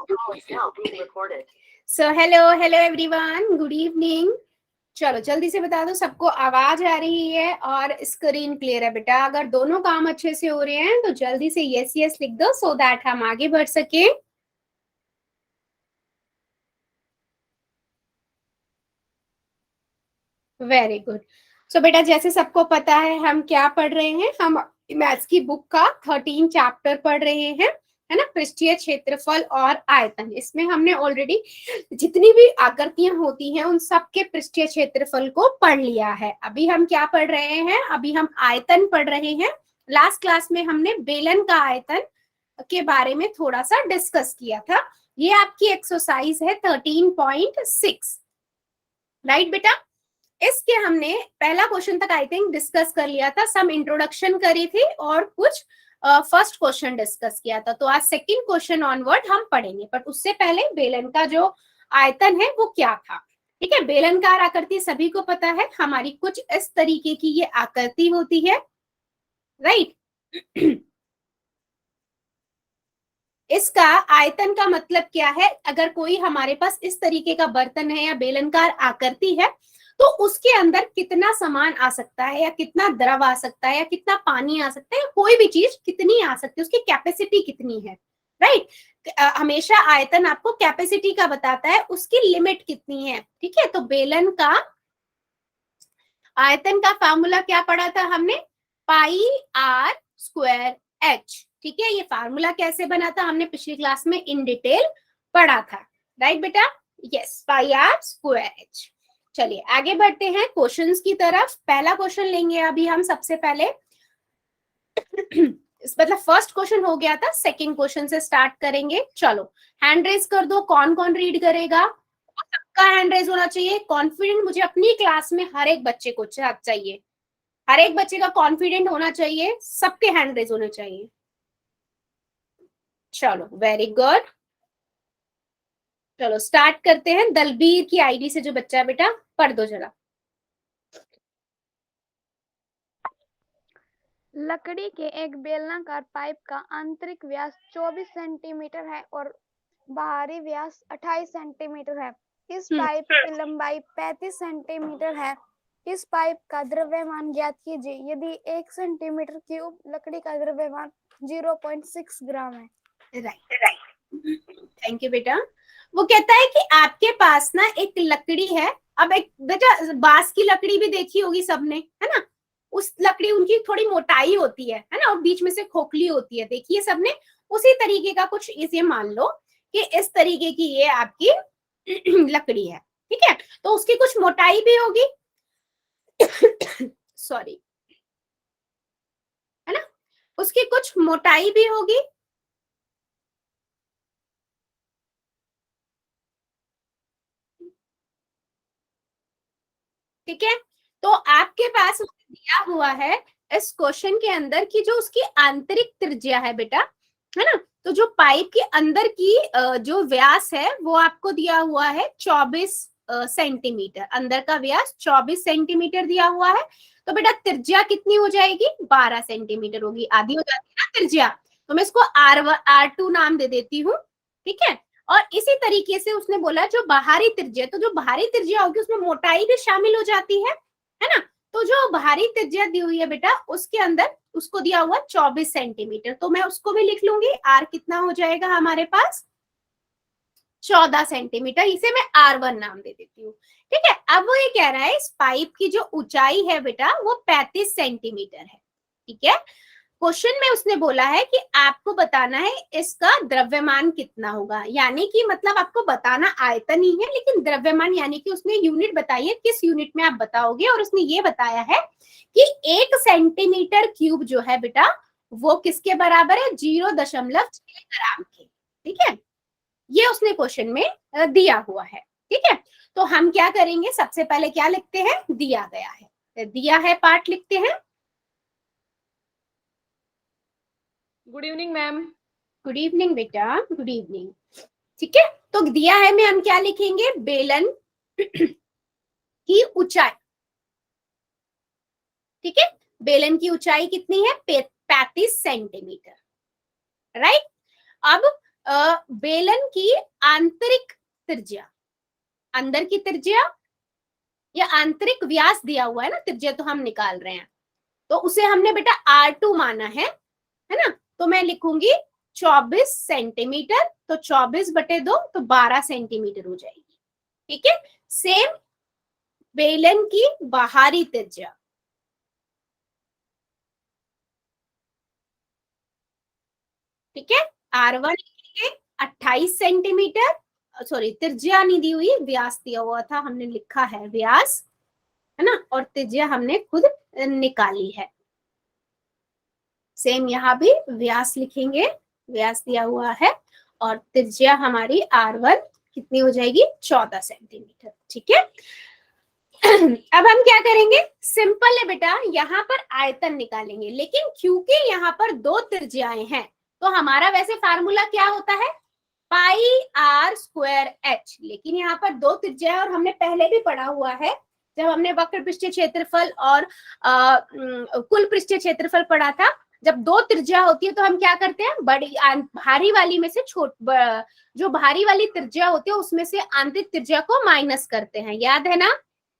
So hello hello everyone, good evening. चलो जल्दी से बता दो सबको आवाज आ रही है और स्क्रीन क्लियर है बेटा। अगर दोनों काम अच्छे से हो रहे हैं तो जल्दी से यस यस लिख दो सो दैट हम आगे बढ़ सके। Very good. सो बेटा जैसे सबको पता है हम क्या पढ़ रहे हैं, हम मैथ्स की बुक का 13 चैप्टर पढ़ रहे हैं, है ना। पृष्ठीय क्षेत्रफल और आयतन, इसमें हमने ऑलरेडी जितनी भी आकृतियां होती हैं उन सब के पृष्ठीय क्षेत्रफल को पढ़ लिया है। अभी हम क्या पढ़ रहे हैं, अभी हम आयतन पढ़ रहे हैं। लास्ट क्लास में हमने बेलन का आयतन के बारे में थोड़ा सा डिस्कस किया था। ये आपकी एक्सरसाइज है 13.6, राइट बेटा। इसके हमने पहला क्वेश्चन तक आई थिंक डिस्कस कर लिया था, सम इंट्रोडक्शन करी थी और कुछ फर्स्ट क्वेश्चन डिस्कस किया था। तो आज सेकंड क्वेश्चन ऑनवर्ड हम पढ़ेंगे, बट उससे पहले बेलन का जो आयतन है वो क्या था। ठीक है, बेलनकार आकृति सभी को पता है, हमारी कुछ इस तरीके की ये आकृति होती है, राइट। इसका आयतन का मतलब क्या है, अगर कोई हमारे पास इस तरीके का बर्तन है या बेलनकार आकृति है तो उसके अंदर कितना सामान आ सकता है या कितना द्रव आ सकता है या कितना पानी आ सकता है या कोई भी चीज कितनी आ सकती है, उसकी कैपेसिटी कितनी है, राइट। हमेशा आयतन आपको कैपेसिटी का बताता है, उसकी लिमिट कितनी है। ठीक है, तो बेलन का आयतन का फार्मूला क्या पढ़ा था हमने, पाई आर स्क्वायर एच। ठीक है, ये फार्मूला कैसे बना था हमने पिछली क्लास में इन डिटेल पढ़ा था, राइट बेटा। Yes, pi r square h. चलिए आगे बढ़ते हैं क्वेश्चंस की तरफ। पहला क्वेश्चन लेंगे अभी हम सबसे पहले। मतलब फर्स्ट क्वेश्चन हो गया था, सेकंड क्वेश्चन से स्टार्ट करेंगे। चलो हैंड रेज कर दो, कौन कौन रीड करेगा। सबका हैंड रेज होना चाहिए, कॉन्फिडेंट मुझे अपनी क्लास में हर एक बच्चे को चाहिए, हर एक बच्चे का कॉन्फिडेंट होना चाहिए, सबके हैंड रेज होने चाहिए। चलो वेरी गुड, चलो स्टार्ट करते हैं। दलबीर की आईडी से जो बच्चा है बेटा पढ़ दो जरा। लकड़ी के एक बेलनाकार पाइप का आंतरिक व्यास 24 सेंटीमीटर है और बाहरी व्यास 28 सेंटीमीटर है। इस पाइप की लंबाई 35 सेंटीमीटर है। इस पाइप का द्रव्यमान ज्ञात कीजिए। यदि 1 सेंटीमीटर क्यूब लकड़ी का द्रव्यमान 0.6 ग्राम है। राइट, थैंक यू बेटा। वो कहता है कि आपके पास ना एक लकड़ी है, अब एक बेटा बांस की लकड़ी भी देखी होगी सबने, है ना। उस लकड़ी उनकी थोड़ी मोटाई होती है ना, और बीच में से खोखली होती है, देखिए सबने। उसी तरीके का कुछ इसे मान लो कि इस तरीके की ये आपकी लकड़ी है, ठीक है। तो उसकी कुछ मोटाई भी होगी, सॉरी, है ना, उसकी कुछ मोटाई भी होगी। ठीक है, तो आपके पास दिया हुआ है इस क्वेश्चन के अंदर की जो उसकी आंतरिक त्रिज्या है बेटा, है ना। तो जो पाइप के अंदर की जो व्यास है वो आपको दिया हुआ है 24 सेंटीमीटर, अंदर का व्यास 24 सेंटीमीटर दिया हुआ है। तो बेटा त्रिज्या कितनी हो जाएगी, 12 सेंटीमीटर होगी, आधी हो जाती है ना त्रिज्या। तो मैं इसको R2 नाम दे देती हूँ, ठीक है। और इसी तरीके से उसने बोला जो बाहरी त्रिज्या, तो जो बाहरी त्रिज्या होगी उसमें मोटाई भी शामिल हो जाती है ना। तो जो बाहरी त्रिज्या दी हुई है बेटा उसके अंदर उसको दिया हुआ 24 सेंटीमीटर, तो मैं उसको भी लिख लूंगी। आर कितना हो जाएगा हमारे पास, 14 सेंटीमीटर, इसे मैं R1 नाम दे देती हूँ, ठीक है। अब वो ये कह रहा है इस पाइप की जो ऊंचाई है बेटा वो 35 सेंटीमीटर है, ठीक है। क्वेश्चन में उसने बोला है कि आपको बताना है इसका द्रव्यमान कितना होगा, यानी कि मतलब आपको बताना आयतन ही है लेकिन द्रव्यमान यानी कि उसने यूनिट बताई है, किस यूनिट में आप बताओगे। और उसने ये बताया है कि 1 सेंटीमीटर क्यूब जो है बेटा वो किसके बराबर है, 0.6 ग्राम के, ठीक है। ये उसने क्वेश्चन में दिया हुआ है, ठीक है। तो हम क्या करेंगे, सबसे पहले क्या लिखते हैं, दिया गया है, दिया है पार्ट लिखते हैं। Good evening ma'am. Good evening बेटा, गुड इवनिंग। ठीक है, तो दिया है में हम क्या लिखेंगे, बेलन की ऊंचाई, ठीक है। बेलन की ऊंचाई कितनी है, 35 सेंटीमीटर, राइट। अब बेलन की आंतरिक त्रिज्या, अंदर की त्रिज्या या आंतरिक व्यास दिया हुआ है ना, त्रिज्या तो हम निकाल रहे हैं, तो उसे हमने बेटा R2 माना है ना। तो मैं लिखूंगी 24 सेंटीमीटर, तो 24/2 तो 12 सेंटीमीटर हो जाएगी। ठीक है, सेम बेलन की बाहरी त्रिज्या, ठीक है, R1 लिखेंगे 28 सेंटीमीटर, सॉरी त्रिज्या नहीं दी हुई, व्यास दिया हुआ था, हमने लिखा है व्यास, है ना, और त्रिज्या हमने खुद निकाली है। सेम यहाँ भी व्यास लिखेंगे, व्यास दिया हुआ है, और त्रिज्या हमारी R1 कितनी हो जाएगी, 14 सेंटीमीटर। ठीक है, अब हम क्या करेंगे, सिंपल है बेटा, यहाँ पर आयतन निकालेंगे, लेकिन क्योंकि यहाँ पर दो त्रिज्याएं हैं, तो हमारा वैसे फार्मूला क्या होता है, पाई आर स्क्वायर एच, लेकिन यहाँ पर दो त्रिज्याएं और हमने पहले भी पढ़ा हुआ है, जब हमने वक्र पृष्ठीय क्षेत्रफल और कुल पृष्ठीय क्षेत्रफल पढ़ा था, जब दो त्रिज्या होती है तो हम क्या करते हैं, बड़ी भारी वाली में से जो भारी वाली त्रिज्या होती है उसमें से आंतरिक त्रिज्या को माइनस करते हैं, याद है ना।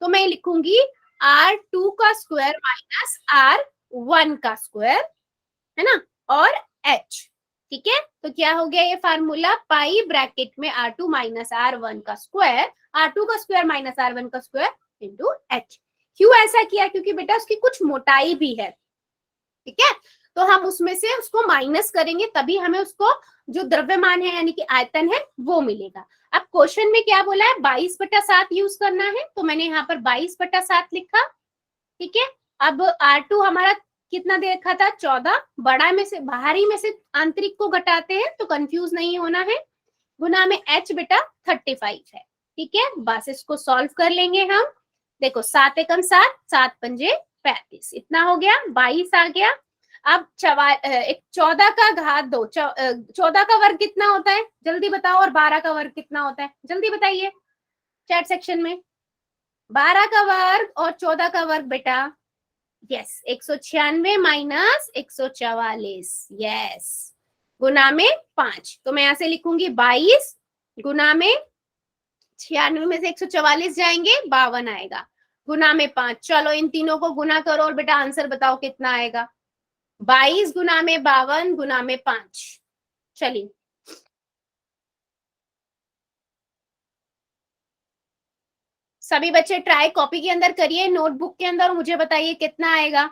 तो मैं लिखूंगी R2 का स्क्वायर माइनस R1 का स्क्वायर, है ना, और H। ठीक है, तो क्या हो गया ये फार्मूला, पाई ब्रैकेट में R2 माइनस R1 का स्क्वायर, R2 का स्क्वायर माइनस R1 का स्क्वायर इंटू H। क्यों ऐसा किया, क्योंकि बेटा उसकी कुछ मोटाई भी है, ठीक है, तो हम उसमें से उसको माइनस करेंगे, तभी हमें उसको जो द्रव्यमान है यानी कि आयतन है वो मिलेगा। अब क्वेश्चन में क्या बोला है, 22/7 यूज करना है, तो मैंने यहाँ पर 22/7 लिखा। ठीक है, अब R2 हमारा कितना दे रखा था, 14, बड़ा में से बाहरी में से आंतरिक को घटाते हैं तो कंफ्यूज नहीं होना है, गुना में H बेटा 35 है। ठीक है, बस इसको सॉल्व कर लेंगे हम, देखो 7 एकम 7, 7 पंजे 35, इतना हो गया, 22 आ गया। अब 14 का घात 2, 14 का वर्ग कितना होता है जल्दी बताओ, और 12 का वर्ग कितना होता है जल्दी बताइए चैट सेक्शन में। 12 का वर्ग और 14 का वर्ग बेटा, यस 196 माइनस 144, यस, गुना में 5, तो मैं यहां से लिखूंगी 22 गुना में 96 में से 144 जाएंगे 52 आएगा, गुना में 5, चलो इन तीनों को गुना करो और बेटा आंसर बताओ कितना आएगा, 22 गुना में 52 गुना में 5। चलिए सभी बच्चे ट्राई कॉपी के अंदर करिए, नोटबुक के अंदर, मुझे बताइए कितना आएगा।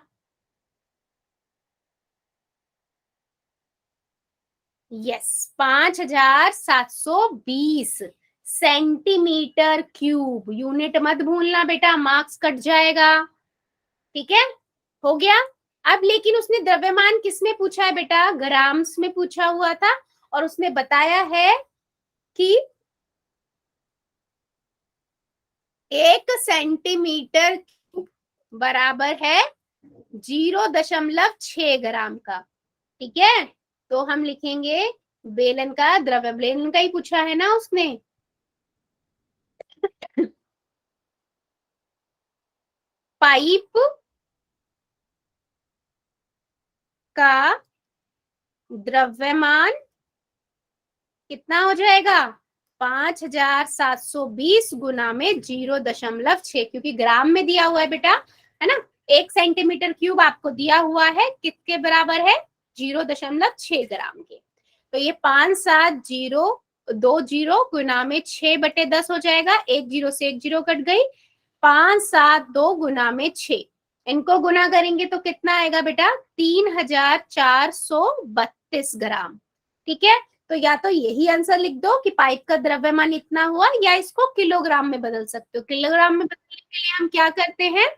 यस 5720 सेंटीमीटर क्यूब, यूनिट मत भूलना बेटा, मार्क्स कट जाएगा। ठीक है, हो गया। अब लेकिन उसने द्रव्यमान किसमें पूछा है बेटा, ग्राम्स में पूछा हुआ था, और उसने बताया है कि 1 सेंटीमीटर बराबर है 0.6 ग्राम का। ठीक है, तो हम लिखेंगे बेलन का द्रव्य, बेलन का ही पूछा है ना उसने, पाइप का द्रव्यमान कितना हो जाएगा, 5720 गुना में 0.6, क्योंकि ग्राम में दिया हुआ है बेटा, है ना, 1 सेंटीमीटर क्यूब आपको दिया हुआ है, किसके बराबर है, 0.6 ग्राम के, तो ये 5720 गुना में 6/10 हो जाएगा, एक जीरो से एक जीरो कट गई, 572 गुना में 6, इनको गुना करेंगे तो कितना आएगा बेटा, 3432 ग्राम। ठीक है, तो या तो यही आंसर लिख दो कि पाइप का द्रव्यमान इतना हुआ, या इसको किलोग्राम में बदल सकते हो, किलोग्राम में बदलने के लिए हम क्या करते हैं,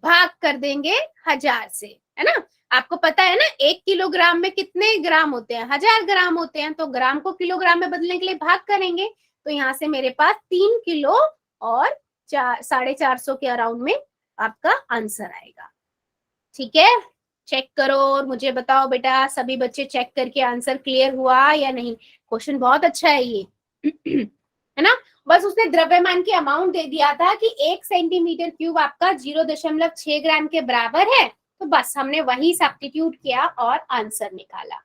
भाग कर देंगे 1000 से, है ना, आपको पता है ना 1 किलोग्राम में कितने ग्राम होते हैं, 1000 ग्राम होते हैं, तो ग्राम को किलोग्राम में बदलने के लिए भाग करेंगे, तो यहाँ से मेरे पास 3 किलो और 450 के अराउंड में आपका आंसर आएगा। ठीक है, चेक करो और मुझे बताओ बेटा, सभी बच्चे चेक करके आंसर क्लियर हुआ या नहीं, क्वेश्चन बहुत अच्छा है ये है ना, बस उसने द्रव्यमान की अमाउंट दे दिया था कि 1 सेंटीमीटर क्यूब आपका 0.6 ग्राम के बराबर है, तो बस हमने वही सब्स्टिट्यूट किया और आंसर निकाला।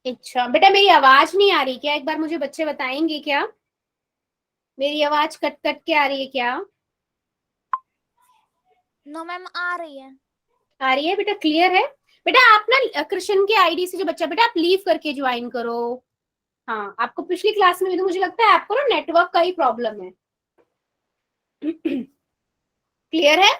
अच्छा बेटा, मेरी आवाज नहीं आ रही क्या? एक बार मुझे बच्चे बताएंगे क्या? मेरी आवाज कट कट के आ रही है क्या? नो मैम, आ रही है। आ रही है बेटा, क्लियर है? बेटा आप ना कृष्ण के आईडी से जो बच्चा, बेटा आप लीव करके ज्वाइन करो। हाँ, आपको पिछली क्लास में भी तो मुझे लगता है आपको ना नेटवर्क का ही प्रॉब्लम है। क्लियर है?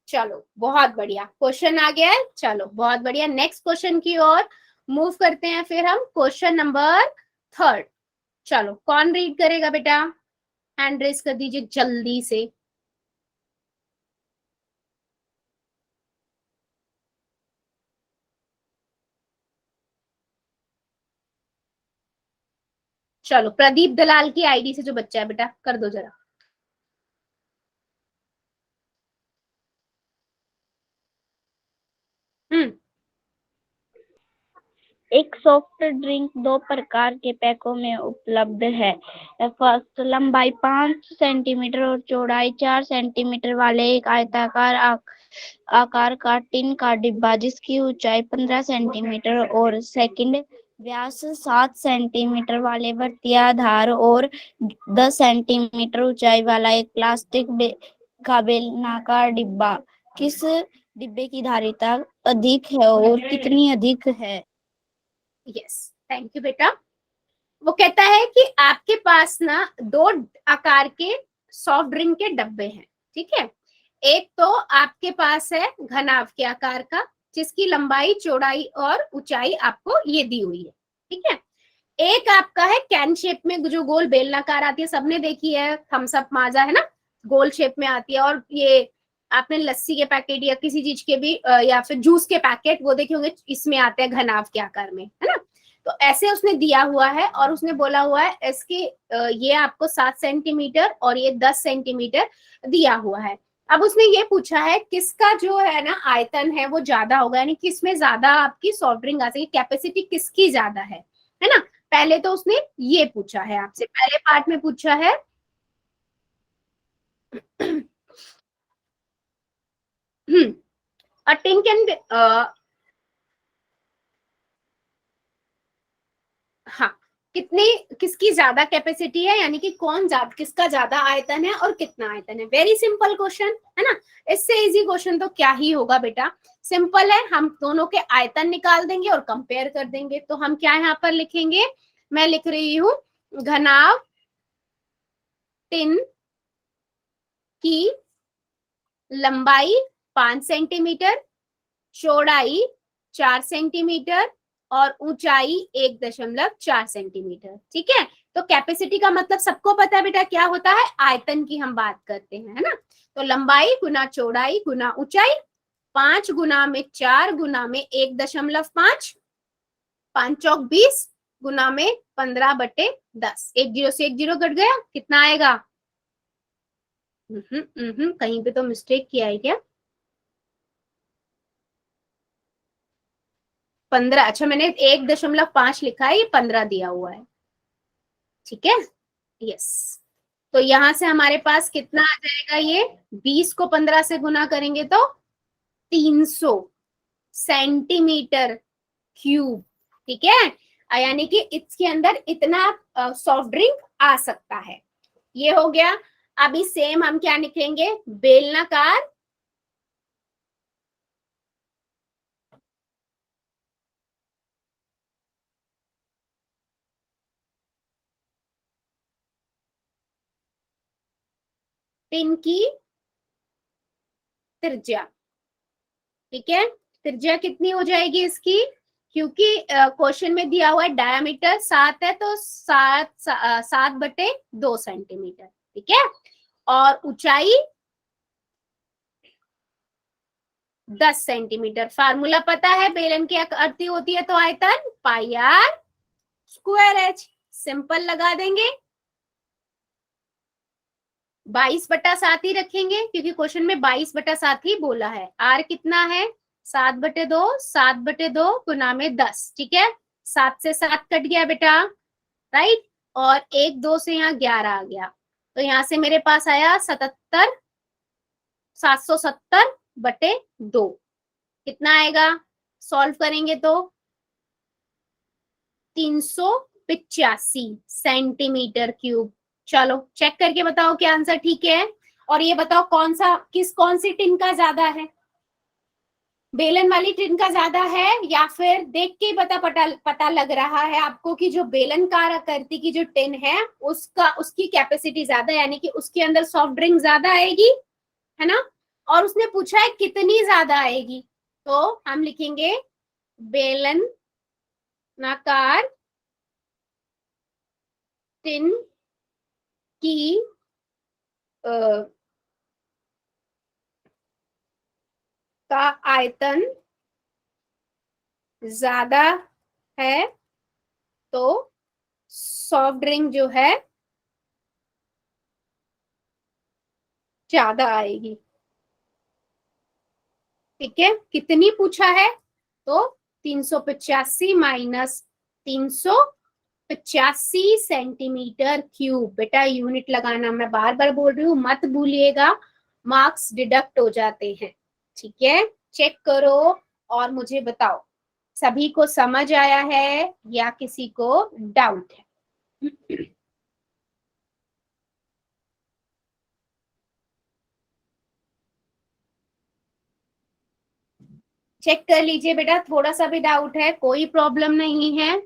चलो बहुत बढ़िया, क्वेश्चन आ गया है। चलो बहुत बढ़िया, नेक्स्ट क्वेश्चन की ओर मूव करते हैं फिर हम। Question number 3। चलो कौन रीड करेगा बेटा? हैंड रेस कर दीजिए जल्दी से। चलो प्रदीप दलाल की आईडी से जो बच्चा है बेटा, कर दो जरा। हम्म। एक सॉफ्ट ड्रिंक दो प्रकार के पैकों में उपलब्ध है। फर्स्ट, लंबाई 5 सेंटीमीटर और चौड़ाई 4 सेंटीमीटर वाले एक आयताकार आकार का टिन का डिब्बा जिसकी ऊंचाई 15 सेंटीमीटर, और सेकंड, व्यास 7 सेंटीमीटर वाले वर्तियाधार और 10 सेंटीमीटर ऊंचाई वाला एक प्लास्टिक का बेलनाकार डिब्बा। किस डिब्बे की धारिता अधिक है और कितनी अधिक है? यस, थैंक यू बेटा। वो कहता है कि आपके पास ना दो आकार के सॉफ्ट ड्रिंक के डब्बे हैं, ठीक है। एक तो आपके पास है घनाभ के आकार का, जिसकी लंबाई चौड़ाई और ऊंचाई आपको ये दी हुई है, ठीक है। एक आपका है कैन शेप में, जो गोल बेलनाकार आती है, सबने देखी है, थम्स अप माजा है ना, गोल शेप में आती है। और ये आपने लस्सी के पैकेट या किसी चीज के भी या फिर जूस के पैकेट वो देखे होंगे, इसमें आते हैं घनाभ के आकार में, है ना। तो ऐसे उसने दिया हुआ है और उसने बोला हुआ है इसके ये आपको 7 सेंटीमीटर और ये 10 सेंटीमीटर दिया हुआ है। अब उसने ये पूछा है किसका जो है ना आयतन है वो ज्यादा होगा, यानी किसमें ज्यादा आपकी सॉफ्ट ड्रिंक आ सके, कैपेसिटी किसकी ज्यादा है ना। पहले तो उसने ये पूछा है आपसे, पहले पार्ट में पूछा है a tin can be, हाँ, कितनी किसकी ज्यादा कैपेसिटी है, यानी कि कौन ज्यादा, किसका ज्यादा आयतन है और कितना आयतन है। वेरी सिंपल क्वेश्चन है ना, इससे इजी क्वेश्चन तो क्या ही होगा बेटा। सिंपल है, हम दोनों के आयतन निकाल देंगे और कंपेयर कर देंगे। तो हम क्या यहाँ पर लिखेंगे, मैं लिख रही हूँ घनाभ टिन की लंबाई 5 सेंटीमीटर, चौड़ाई 4 सेंटीमीटर और ऊंचाई 1.4 सेंटीमीटर, ठीक है। तो कैपेसिटी का मतलब सबको पता है बेटा क्या होता है, आयतन की हम बात करते हैं, है ना। तो लंबाई गुना चौड़ाई गुना ऊंचाई, 5 गुना में 4 गुना में 1.5, 5 चौक 20 गुना में 15/10। एक जीरो से एक जीरो कट गया, कितना आएगा? कहीं पे तो मिस्टेक किया है क्या? 15, अच्छा मैंने 1.5 लिखा है, ये 15 दिया हुआ है, ठीक है। यस, तो यहां से हमारे पास कितना आ जाएगा, ये 20 को 15 से गुना करेंगे तो 300 सेंटीमीटर क्यूब, ठीक है। यानी कि इसके अंदर इतना सॉफ्ट ड्रिंक आ सकता है। ये हो गया। अभी सेम हम क्या लिखेंगे, बेलनाकार टिन की त्रिज्या, ठीक है। त्रिज्या कितनी हो जाएगी इसकी, क्योंकि क्वेश्चन में दिया हुआ है डायमीटर 7 है, तो 7/2 सेंटीमीटर, ठीक है। और ऊंचाई 10 सेंटीमीटर। फार्मूला पता है, बेलन की आकृति होती है तो आयतन पाई आर स्क्वायर एच, सिंपल लगा देंगे। 22/7 ही रखेंगे क्योंकि क्वेश्चन में 22/7 ही बोला है। आर कितना है, 7/2, 7/2 गुना में 10, ठीक है। 7 से 7 कट गया बेटा, राइट। और 1 2 से यहाँ 11 आ गया, तो यहाँ से मेरे पास आया 770/2, कितना आएगा सॉल्व करेंगे तो 385 सेंटीमीटर क्यूब। चलो चेक करके बताओ क्या आंसर ठीक है। और ये बताओ कौन सी टिन का ज्यादा है, बेलन वाली टिन का ज्यादा है या फिर देख के ही पता लग रहा है आपको कि जो बेलनकार आकृति की जो टिन है उसकी कैपेसिटी ज्यादा है, यानी कि उसके अंदर सॉफ्ट ड्रिंक ज्यादा आएगी, है ना। और उसने पूछा है कितनी ज्यादा आएगी, तो हम लिखेंगे बेलनाकार टिन की का आयतन ज्यादा है तो सॉफ्ट ड्रिंक जो है ज्यादा आएगी। ठीक है, कितनी पूछा है तो 385 माइनस 385 सेंटीमीटर क्यूब। बेटा यूनिट लगाना मैं बार बार बोल रही हूँ, मत भूलिएगा, मार्क्स डिडक्ट हो जाते हैं। ठीक है, चेक करो और मुझे बताओ सभी को समझ आया है या किसी को डाउट है। चेक कर लीजिए बेटा, थोड़ा सा भी डाउट है कोई प्रॉब्लम नहीं है।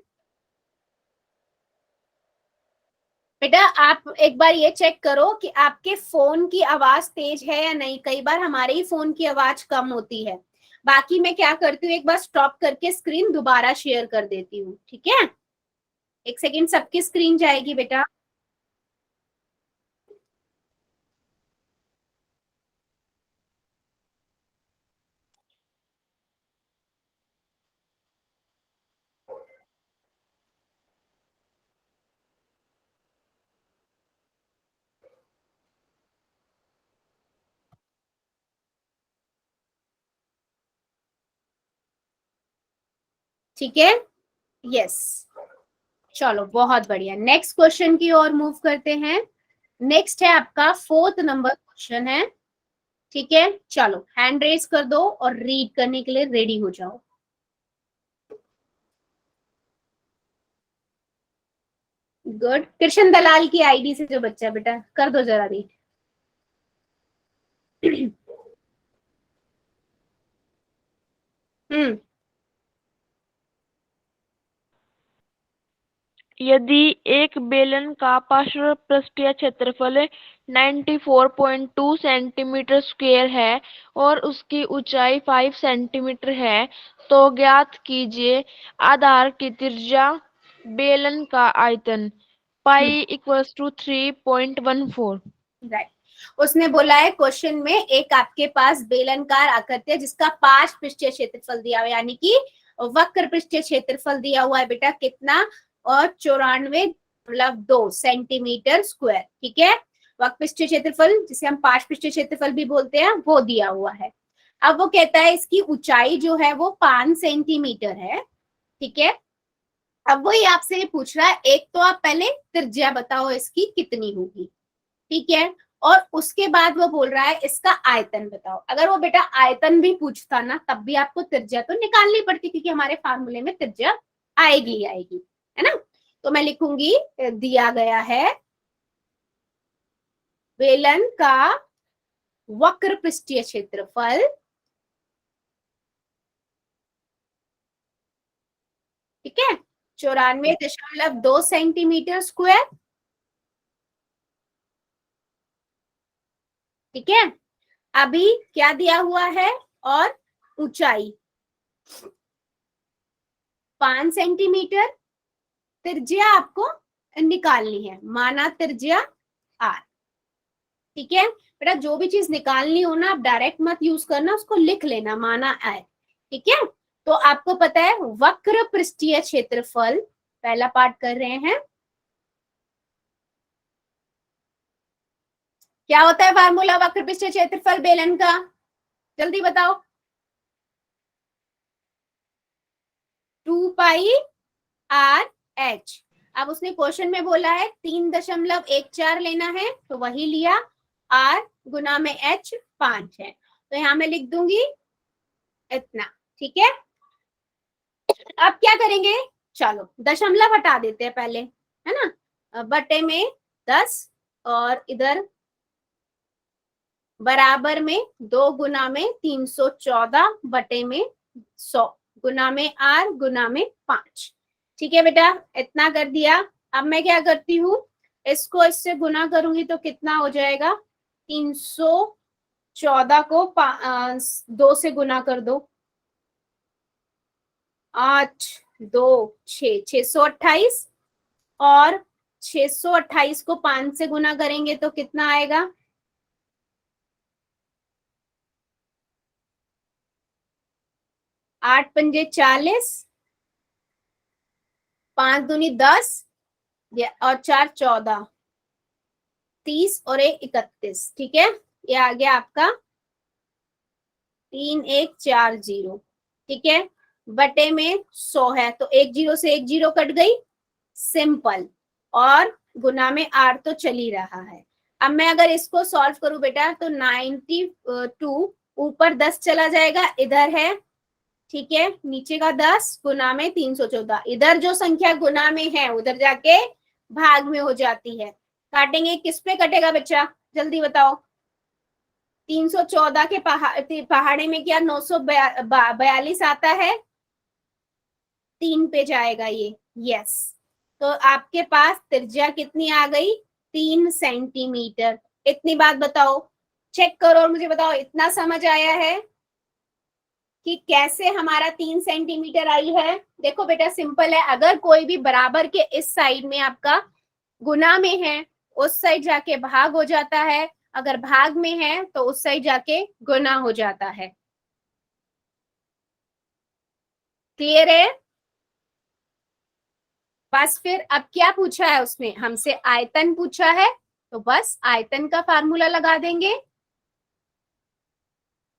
बेटा आप एक बार ये चेक करो कि आपके फोन की आवाज तेज है या नहीं। कई बार हमारे ही फोन की आवाज कम होती है। बाकी मैं क्या करती हूँ, एक बार स्टॉप करके स्क्रीन दोबारा शेयर कर देती हूँ। ठीक है, एक सेकेंड, सबकी स्क्रीन जाएगी बेटा। ठीक है, यस, चलो बहुत बढ़िया। नेक्स्ट क्वेश्चन की ओर मूव करते हैं। नेक्स्ट है आपका 4th नंबर क्वेश्चन है। ठीक है, चलो हैंड रेज कर दो और रीड करने के लिए रेडी हो जाओ। गुड, कृष्ण दलाल की आईडी से जो बच्चा, बेटा कर दो जरा रीड। यदि एक बेलन का पार्श्व पृष्ठीय क्षेत्रफल 94.2 सेंटीमीटर स्क्वायर है और उसकी ऊंचाई 5 सेंटीमीटर है, तो ज्ञात कीजिए आधार की त्रिज्या, बेलन का आयतन। पाई इक्वल्स टू 3.14। राइट, उसने बोला है क्वेश्चन में एक आपके पास बेलनकार आकृति है जिसका 5 पृष्ठीय क्षेत्रफल दिया हुआ, यानी कि वक्र पृष्ठीय क्षेत्रफल दिया हुआ है बेटा कितना, और 94.2 सेंटीमीटर स्क्वायर। ठीक है, वक्र पृष्ठीय क्षेत्रफल जिसे हम 5 पृष्ठीय क्षेत्रफल भी बोलते हैं वो दिया हुआ है। अब वो कहता है इसकी ऊंचाई जो है वो 5 सेंटीमीटर है। ठीक है, अब वो ये आपसे पूछ रहा है, एक तो आप पहले त्रिज्या बताओ इसकी कितनी होगी। ठीक है, और उसके बाद वो बोल रहा है इसका आयतन बताओ। अगर वो बेटा आयतन भी पूछता ना तब भी आपको त्रिज्या तो निकालनी पड़ती, क्योंकि हमारे फार्मूले में त्रिज्या आएगी ही आएगी, है ना। तो मैं लिखूंगी दिया गया है बेलन का वक्र पृष्ठीय क्षेत्रफल, ठीक है, 94.2 सेंटीमीटर स्क्वायर। ठीक है, अभी क्या दिया हुआ है, और ऊंचाई 5 सेंटीमीटर, त्रिज्या आपको निकालनी है, माना त्रिज्या आर। ठीक है बेटा, जो भी चीज निकालनी हो ना आप डायरेक्ट मत यूज करना, उसको लिख लेना, माना आर। ठीक है, तो आपको पता है वक्र पृष्ठीय क्षेत्रफल, पहला पार्ट कर रहे हैं, क्या होता है फार्मूला वक्र पृष्ठीय क्षेत्रफल बेलन का, जल्दी बताओ। 2 पाई आर एच। अब उसने क्वेश्चन में बोला है 3.14 लेना है, तो वही लिया, आर गुना में एच 5 है, तो यहां मैं लिख दूंगी इतना। ठीक है, अब क्या करेंगे, चलो दशमलव हटा देते हैं पहले, है ना, बटे में 10 और इधर बराबर में 2 गुना में 314 बटे में 100 गुना में r गुना में 5। ठीक है बेटा, इतना कर दिया। अब मैं क्या करती हूँ, इसको इससे गुना करूंगी तो कितना हो जाएगा, 314 को 2 से गुना कर दो, 8 2 6 628 और 628 को 5 से गुना करेंगे तो कितना आएगा, 8 पंजे 40, 5 दूनी 10 और 4 14, 30 और 1 31। ठीक है, ये आ गया आपका 3140। ठीक है, बटे में 100 है तो 1 जीरो से 1 जीरो कट गई, सिंपल, और गुना में r तो चल ही रहा है। अब मैं अगर इसको सॉल्व करूं बेटा तो 92 ऊपर 10 चला जाएगा, इधर है, ठीक है, नीचे का 10 गुना में 314, इधर जो संख्या गुना में है उधर जाके भाग में हो जाती है। काटेंगे, किस पे कटेगा बच्चा, जल्दी बताओ। 314 के पहाड़े में क्या 942 आता है, 3 पे जाएगा ये, यस। तो आपके पास त्रिज्या कितनी आ गई, 3 सेंटीमीटर। इतनी बात बताओ, चेक करो और मुझे बताओ इतना समझ आया है कि कैसे हमारा 3 सेंटीमीटर आई है। देखो बेटा सिंपल है, अगर कोई भी बराबर के इस साइड में आपका गुना में है, उस साइड जाके भाग हो जाता है, अगर भाग में है तो उस साइड जाके गुना हो जाता है। क्लियर है? बस फिर अब क्या पूछा है उसने हमसे, आयतन पूछा है, तो बस आयतन का फार्मूला लगा देंगे,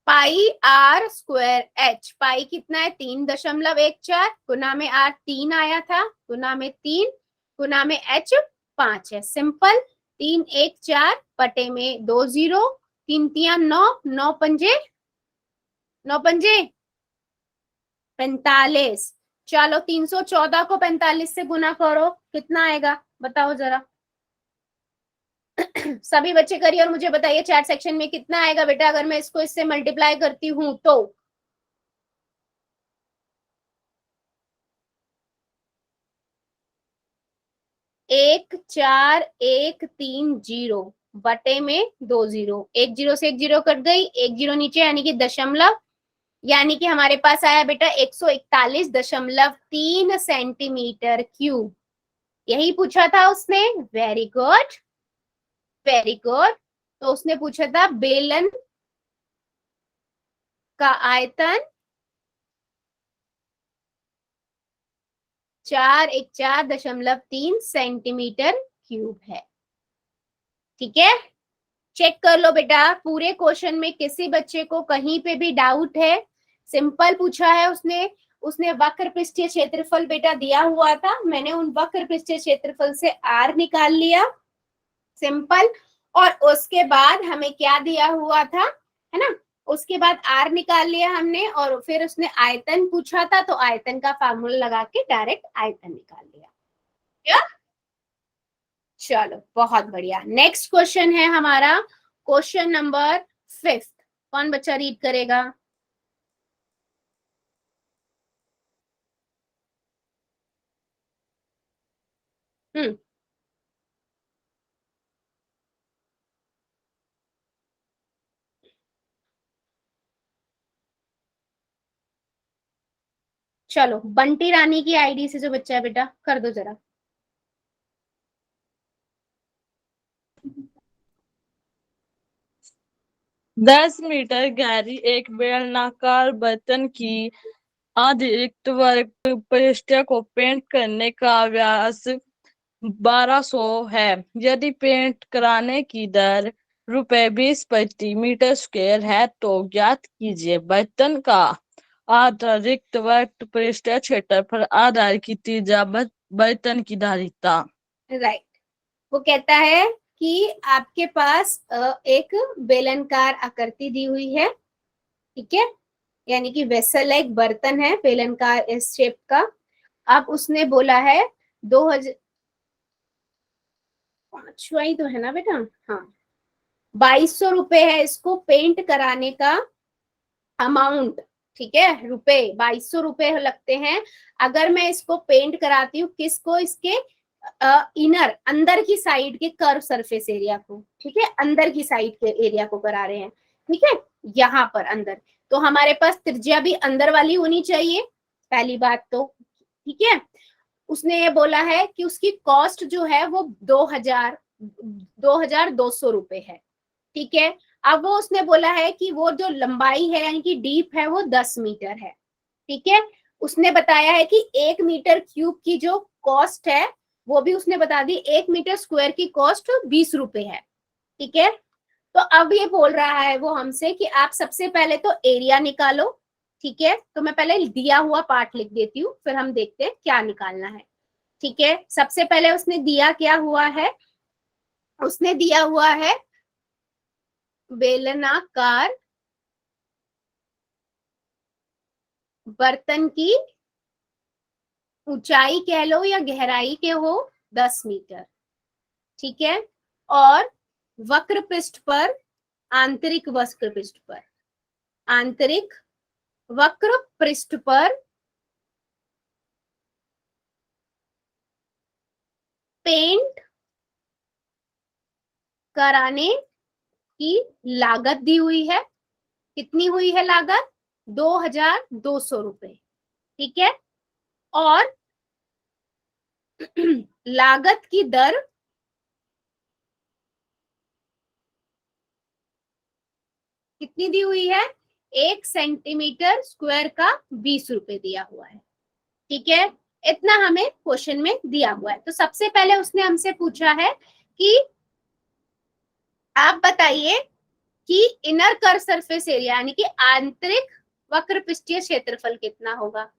पाई r स्क्वायर h। पाई कितना है, 3.14 गुना में r 3 आया था, गुना में 3 गुना में h 5 है, सिंपल। 3 1 4 बटे में 2 0, 3 3 9, 9 पंजे 45। चलो 314 को 45 से गुना करो, कितना आएगा बताओ जरा। सभी बच्चे करिए और मुझे बताइए चैट सेक्शन में कितना आएगा बेटा अगर मैं इसको इससे मल्टीप्लाई करती हूं तो। 14130 बटे में 2 जीरो, 1 जीरो से 1 जीरो कट गई, 1 जीरो नीचे यानी कि दशमलव, यानी कि हमारे पास आया बेटा 141.3 सेंटीमीटर क्यूब। यही पूछा था उसने, वेरी गुड वेरी गुड। तो उसने पूछा था बेलन का आयतन 414.3 सेंटीमीटर क्यूब है। ठीक है, चेक कर लो बेटा पूरे क्वेश्चन में किसी बच्चे को कहीं पे भी डाउट है, सिंपल पूछा है उसने। उसने वक्र पृष्ठीय क्षेत्रफल बेटा दिया हुआ था, मैंने उन वक्र पृष्ठीय क्षेत्रफल से r निकाल लिया, सिंपल। और उसके बाद हमें क्या दिया हुआ था, है ना, उसके बाद r निकाल लिया हमने, और फिर उसने आयतन पूछा था तो आयतन का फार्मूला लगा के डायरेक्ट आयतन निकाल लिया। क्या, चलो बहुत बढ़िया। नेक्स्ट क्वेश्चन है हमारा क्वेश्चन नंबर 5। कौन बच्चा रीड करेगा? चलो बंटी रानी की आईडी से जो बच्चा है बेटा कर दो जरा। दस मीटर गहरी एक बेलनाकार बर्तन की अतिरिक्त वर्ग पृष्ठ को पेंट करने का व्यास 1200 है। यदि पेंट कराने की दर ₹20 प्रति मीटर स्क्वायर है तो ज्ञात कीजिए बर्तन का अतिरिक्त वर्ग पृष्ठ क्षेत्रफल आधार की त्रिज्या बर्तन की धारिता। राइट, वो कहता है कि आपके पास एक बेलनकार आकृति दी हुई है, ठीक है, यानी कि वेसल है, एक बर्तन है बेलनकार इस शेप का। अब उसने बोला है 2000, पांचवा ही तो है ना बेटा, हाँ 2200 रुपए है इसको पेंट कराने का अमाउंट, ठीक है, रुपए 2200 रुपए लगते हैं अगर मैं इसको पेंट कराती हूँ। किसको? इसके इनर अंदर की साइड के कर्व सरफेस एरिया को, ठीक है, अंदर की साइड के एरिया को करा रहे हैं, ठीक है, यहाँ पर अंदर। तो हमारे पास त्रिज्या भी अंदर वाली होनी चाहिए, पहली बात तो, ठीक है। उसने ये बोला है कि उसकी कॉस्ट जो है वो 2200 रुपए है, ठीक है। अब वो उसने बोला है कि वो जो लंबाई है यानी कि डीप है वो 10 मीटर है, ठीक है। उसने बताया है कि 1 मीटर क्यूब की जो कॉस्ट है वो भी उसने बता दी, 1 मीटर स्क्वायर की कॉस्ट 20 रुपए है, ठीक है। तो अब ये बोल रहा है वो हमसे कि आप सबसे पहले तो एरिया निकालो, ठीक है। तो मैं पहले दिया हुआ पार्ट लिख देती हूँ, फिर हम देखते हैं क्या निकालना है, ठीक है। सबसे पहले उसने दिया क्या हुआ है, उसने दिया हुआ है बेलनाकार बर्तन की ऊंचाई कह लो या गहराई के हो 10 मीटर, ठीक है। और वक्र पृष्ठ पर, आंतरिक वक्र पृष्ठ पर, आंतरिक वक्र पृष्ठ पर पेंट कराने की लागत दी हुई है। कितनी हुई है लागत? 2200 रुपए, ठीक है। और लागत की दर कितनी दी हुई है? 1 सेंटीमीटर स्क्वायर का 20 रुपए दिया हुआ है, ठीक है। इतना हमें क्वेश्चन में दिया हुआ है। तो सबसे पहले उसने हमसे पूछा है कि आप बताइए कि इनर कर्व सरफेस एरिया यानी कि आंतरिक वक्र पृष्ठीय क्षेत्रफल कितना होगा।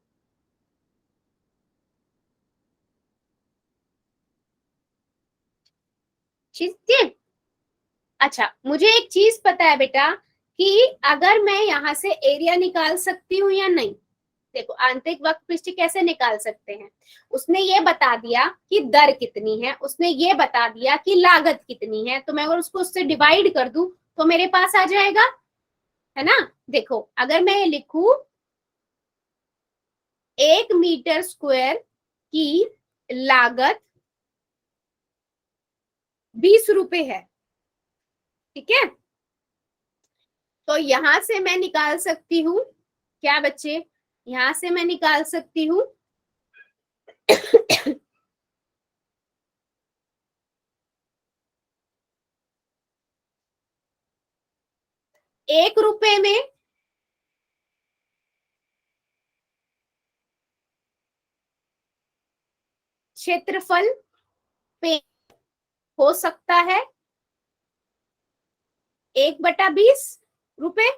ठीक है। अच्छा, मुझे एक चीज पता है बेटा कि अगर मैं यहाँ से एरिया निकाल सकती हूँ या नहीं। देखो आंतरिक वक्र पृष्ठ कैसे निकाल सकते हैं, उसने ये बता दिया कि दर कितनी है, उसने ये बता दिया कि लागत कितनी है, तो मैं अगर उसको उससे डिवाइड कर दूं तो मेरे पास आ जाएगा, है ना। देखो अगर मैं लिखूं 1 मीटर स्क्वायर की लागत 20 रुपए है, ठीक है। तो यहां से मैं निकाल सकती हूँ क्या बच्चे, यहां से मैं निकाल सकती हूँ 1 रुपए में क्षेत्रफल पे हो सकता है 1/20 रुपए,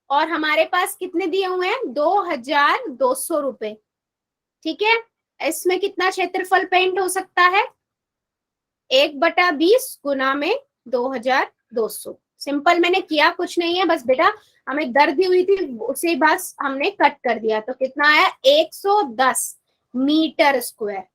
और हमारे पास कितने दिए हुए हैं 2200 रुपए, ठीक है। इसमें कितना क्षेत्रफल पेंट हो सकता है? 1/20 गुना में 2200। सिंपल, मैंने किया कुछ नहीं है, बस बेटा हमें दर दी हुई थी उसे बस हमने कट कर दिया, तो कितना आया 110 मीटर स्क्वायर,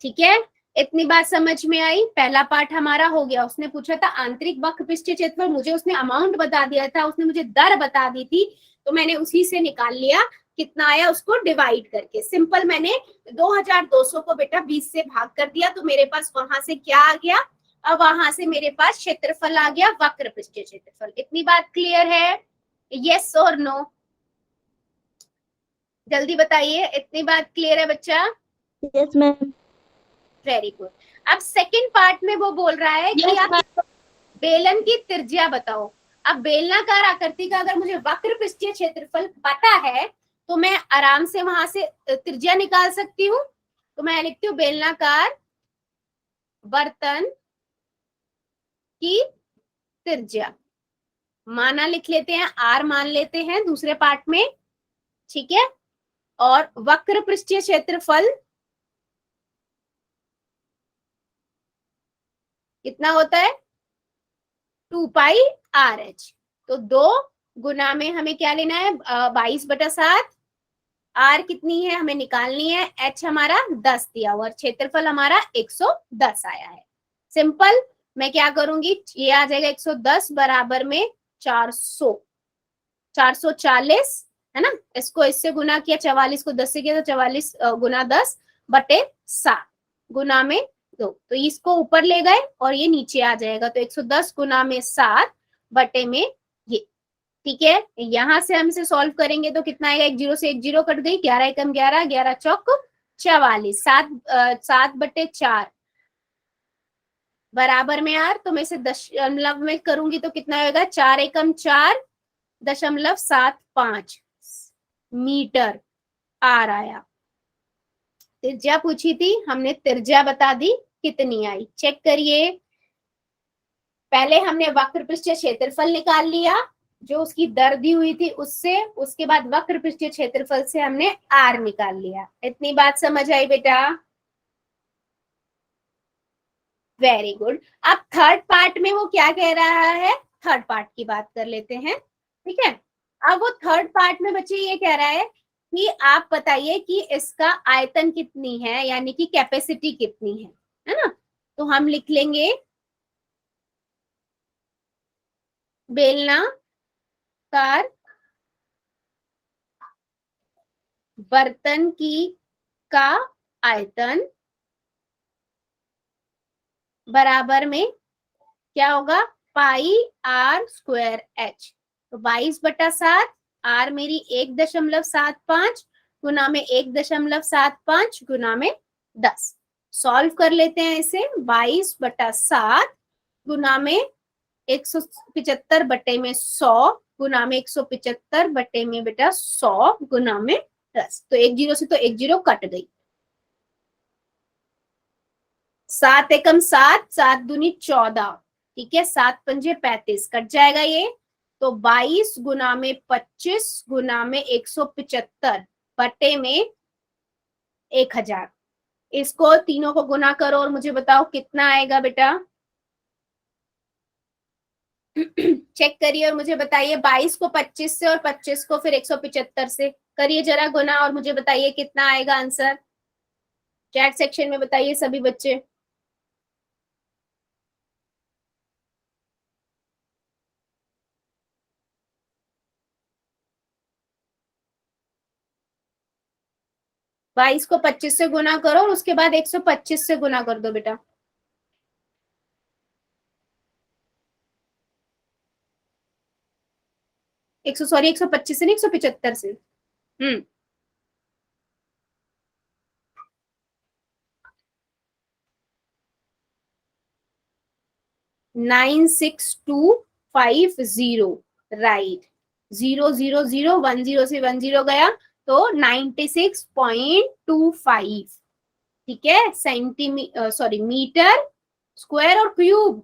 ठीक है। इतनी बात समझ में आई। पहला पार्ट हमारा हो गया। उसने पूछा था आंतरिक वक्र पृष्ठीय क्षेत्रफल, मुझे उसने अमाउंट बता दिया था, उसने मुझे दर बता दी थी, तो मैंने उसी से निकाल लिया कितना आया उसको डिवाइड करके। सिंपल, मैंने 2200 को बेटा 20 से भाग कर दिया, तो मेरे पास वहां से क्या आ गया, अब वहां से मेरे पास क्षेत्रफल आ गया, वक्र पृष्ठीय क्षेत्रफल। इतनी बात क्लियर है? यस और नो? जल्दी बताइए, इतनी बात क्लियर है बच्चा? Yes ma'am. Very good. अब सेकंड पार्ट में वो बोल रहा है कि आप बेलन की त्रिज्या बताओ। अब बेलनाकार आकृति का अगर मुझे वक्र पृष्ठीय क्षेत्रफल पता है तो मैं आराम से वहां से त्रिज्या निकाल सकती हूँ। तो मैं लिखती हूँ बेलनाकार बर्तन की त्रिज्या, माना लिख लेते हैं, आर मान लेते हैं दूसरे पार्ट में, ठीक है। और वक्र पृष्ठीय क्षेत्रफल कितना होता है 2 पाई आर एच। तो 2 गुना में हमें क्या लेना है 22/7। आर कितनी है हमें निकालनी है, एच हमारा 10 दिया हुआ, क्षेत्रफल हमारा 110 आया है। सिंपल, मैं क्या करूंगी, ये आ जाएगा 110 बराबर में 400, 440 है ना। इसको इससे गुना किया, 44 को 10 से किया तो 44 गुना 10/7 गुना में 2, तो इसको ऊपर ले गए और ये नीचे आ जाएगा, तो 110 गुना में 7 बटे में ये। ठीक है, यहां से हम इसे सॉल्व करेंगे तो कितना आएगा, 1 0 से 1 0 कट गई, 11 एकम 11, 11 चौक 44, 7/4 बराबर में आर, तो मैं इसे दशमलव में करूंगी तो कितना होगा, 4 एकम 4.75 मीटर आर आया। त्रिज्या पूछी थी हमने, त्रिज्या बता दी कितनी आई, चेक करिए। पहले हमने वक्र पृष्ठीय क्षेत्रफल निकाल लिया जो उसकी दर दी हुई थी उससे, उसके बाद वक्र पृष्ठीय क्षेत्रफल से हमने आर निकाल लिया। इतनी बात समझ आई बेटा? Very good. अब थर्ड पार्ट में वो क्या कह रहा है, थर्ड पार्ट की बात कर लेते हैं। ठीक है, अब वो थर्ड पार्ट में बच्चे ये कह रहा है कि आप बताइए कि इसका आयतन कितनी है, यानी कि कैपेसिटी कितनी है ना। तो हम लिख लेंगे बेलनाकार बर्तन की का आयतन बराबर में क्या होगा, पाई आर स्क्वायर एच। तो 22/7, आर मेरी 1.75 गुना में 1.75 गुना में 10। सॉल्व कर लेते हैं इसे, 22/7 गुना में 175 बटे में 100 गुना में 175 बटे में बेटा 100 गुना में 10, तो 1 0 से तो 1 0 कट गई, 7 एकम 7, 7 दूनी 14, ठीक है, 7 पंजे 35 कट जाएगा ये, तो 22 गुना में 25 गुना में 175 बटे में 1000। इसको तीनों को गुना करो और मुझे बताओ कितना आएगा बेटा। चेक करिए और मुझे बताइए, 22 को 25 से और 25 को फिर 175 से करिए जरा गुना और मुझे बताइए कितना आएगा आंसर। चैट सेक्शन में बताइए सभी बच्चे। बाईस को 25 से गुना करो और उसके बाद 125 से गुना कर दो बेटा। सॉरी 125 से नहीं, 175 से। 96,250 राइट। 0 से 10 गया तो 96.25, ठीक है, सॉरी मीटर स्क्वायर और क्यूब,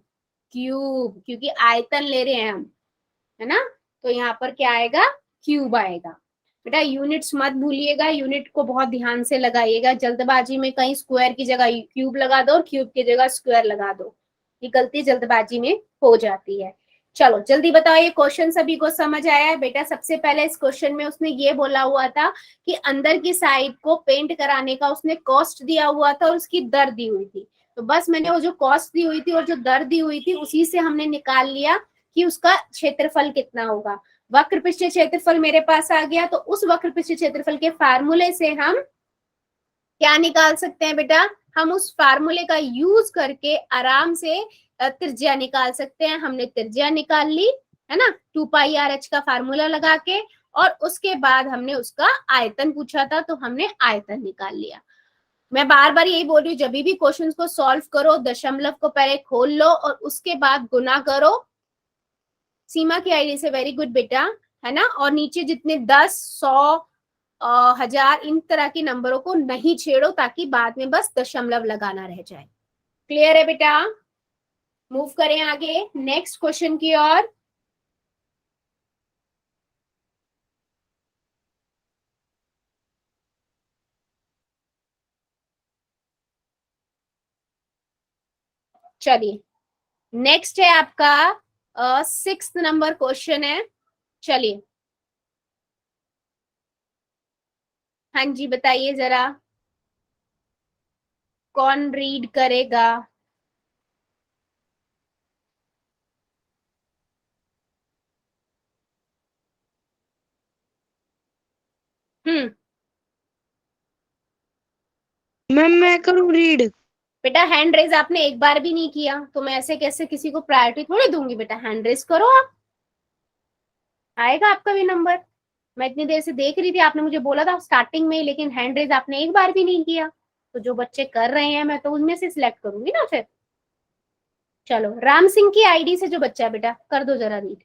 क्यूब क्योंकि आयतन ले रहे हैं हम, है ना, तो यहाँ पर क्या आएगा, क्यूब आएगा। बेटा यूनिट्स मत भूलिएगा, यूनिट को बहुत ध्यान से लगाइएगा, जल्दबाजी में कहीं स्क्वायर की जगह क्यूब लगा दो और क्यूब की जगह स्क्वायर लगा दो, ये गलती जल्दबाजी में हो जाती है। चलो जल्दी बताओ, ये क्वेश्चन सभी को समझ आया है बेटा? सबसे पहले इस क्वेश्चन में उसने ये बोला हुआ था कि अंदर की साइड को पेंट कराने का उसने कॉस्ट दिया हुआ था और उसकी दर दी हुई थी, तो बस मैंने वो जो कॉस्ट दी हुई थी और जो दर दी हुई थी उसी से हमने निकाल लिया कि उसका क्षेत्रफल कितना होगा। वक्र पृष्ठीय क्षेत्रफल मेरे पास आ गया, तो उस वक्र पृष्ठीय क्षेत्रफल के फार्मूले से हम क्या निकाल सकते हैं बेटा, हम उस फार्मूले का यूज करके आराम से त्रिज्या निकाल सकते हैं। हमने त्रिज्या निकाल ली है ना, 2πr(h) का फार्मूला लगा के, और उसके बाद हमने उसका आयतन पूछा था तो हमने आयतन निकाल लिया। मैं बार बार यही बोल रही हूँ, जब भी क्वेश्चंस को सॉल्व करो दशमलव को पहले खोल लो और उसके बाद गुना करो। सीमा की आईडी से वेरी गुड बेटा, है ना, और नीचे जितने 10, 100, 1000 इन तरह के नंबरों को नहीं छेड़ो ताकि बाद में बस दशमलव लगाना रह जाए। क्लियर है बेटा? मूव करें आगे नेक्स्ट क्वेश्चन की ओर। चलिए नेक्स्ट है आपका 6th नंबर क्वेश्चन है। चलिए, हाँ जी बताइए जरा, कौन रीड करेगा? हम्म। मैम मैं करूँ रीड? बेटा हैंड रेज आपने एक बार भी नहीं किया, तो मैं ऐसे कैसे किसी को प्रायोरिटी थोड़ी दूंगी। बेटा हैंड रेज करो आप, आएगा आपका भी नंबर। मैं इतनी देर से देख रही थी, आपने मुझे बोला था स्टार्टिंग में, लेकिन हैंड रेज आपने एक बार भी नहीं किया। तो जो बच्चे कर रहे हैं मैं तो उनमें से सिलेक्ट करूंगी ना फिर। चलो, राम सिंह की आईडी से जो बच्चा है बेटा, कर दो जरा रीड।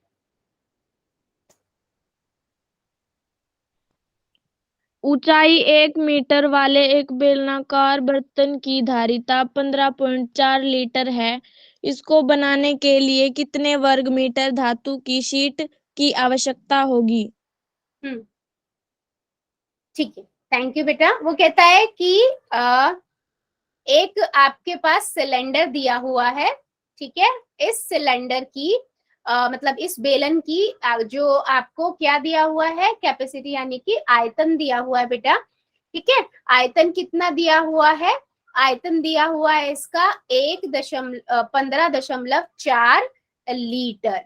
ऊंचाई 1 मीटर वाले एक बेलनाकार बर्तन की धारिता 15.4 लीटर है। इसको बनाने के लिए कितने वर्ग मीटर धातु की शीट की आवश्यकता होगी? हम्म, ठीक है, थैंक यू बेटा। वो कहता है कि एक आपके पास सिलेंडर दिया हुआ है, ठीक है। इस सिलेंडर की मतलब इस बेलन की जो आपको क्या दिया हुआ है, कैपेसिटी यानी कि आयतन दिया हुआ है बेटा, ठीक है। आयतन कितना दिया हुआ है? आयतन दिया हुआ है इसका 15.4 लीटर,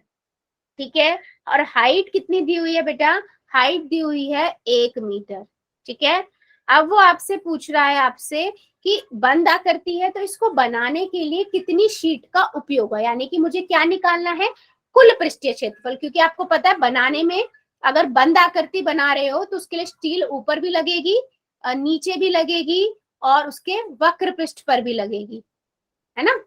ठीक है। और हाइट कितनी दी हुई है बेटा? हाइट दी हुई है 1 मीटर, ठीक है। अब वो आपसे पूछ रहा है आपसे कि बंद आकृति है, तो इसको बनाने के लिए कितनी शीट का उपयोग है, यानी कि मुझे क्या निकालना है? कुल पृष्ठीय क्षेत्रफल। क्योंकि आपको पता है बनाने में अगर बंद आकृति बना रहे हो तो उसके लिए स्टील ऊपर भी लगेगी, नीचे भी लगेगी, और उसके वक्र पृष्ठ पर भी लगेगी, है ना।